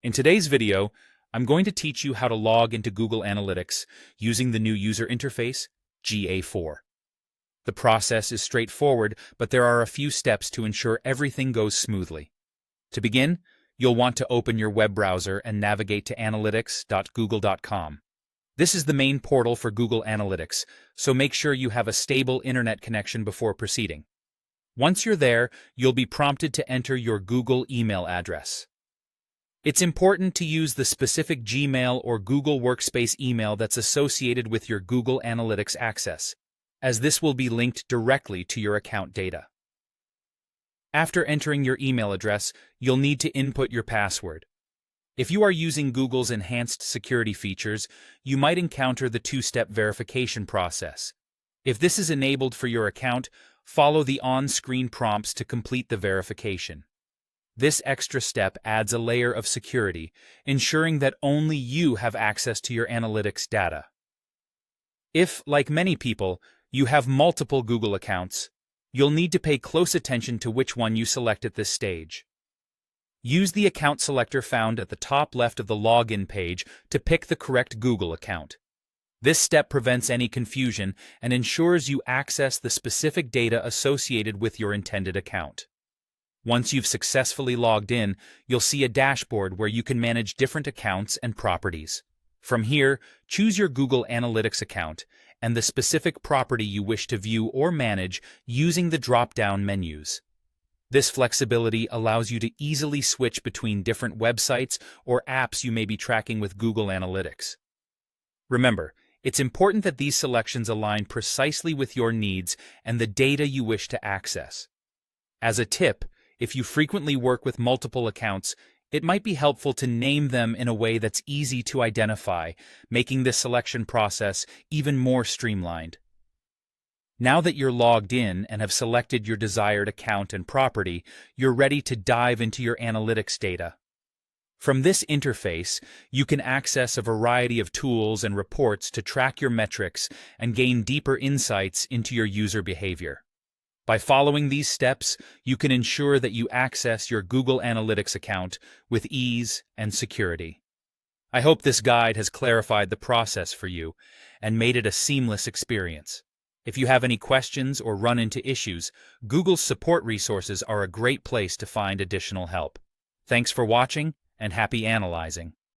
In today's video, I'm going to teach you how to log into Google Analytics using the new user interface, GA4. The process is straightforward, but there are a few steps to ensure everything goes smoothly. To begin, you'll want to open your web browser and navigate to analytics.google.com. This is the main portal for Google Analytics, so make sure you have a stable internet connection before proceeding. Once you're there, you'll be prompted to enter your Google email address. It's important to use the specific Gmail or Google Workspace email that's associated with your Google Analytics access, as this will be linked directly to your account data. After entering your email address, you'll need to input your password. If you are using Google's enhanced security features, you might encounter the two-step verification process. If this is enabled for your account, follow the on-screen prompts to complete the verification. This extra step adds a layer of security, ensuring that only you have access to your analytics data. If, like many people, you have multiple Google accounts, you'll need to pay close attention to which one you select at this stage. Use the account selector found at the top left of the login page to pick the correct Google account. This step prevents any confusion and ensures you access the specific data associated with your intended account. Once you've successfully logged in, you'll see a dashboard where you can manage different accounts and properties. From here, choose your Google Analytics account and the specific property you wish to view or manage using the drop-down menus. This flexibility allows you to easily switch between different websites or apps you may be tracking with Google Analytics. Remember, it's important that these selections align precisely with your needs and the data you wish to access. As a tip, if you frequently work with multiple accounts, it might be helpful to name them in a way that's easy to identify, making this selection process even more streamlined. Now that you're logged in and have selected your desired account and property, you're ready to dive into your analytics data. From this interface, you can access a variety of tools and reports to track your metrics and gain deeper insights into your user behavior. By following these steps, you can ensure that you access your Google Analytics account with ease and security. I hope this guide has clarified the process for you and made it a seamless experience. If you have any questions or run into issues, Google's support resources are a great place to find additional help. Thanks for watching, and happy analyzing.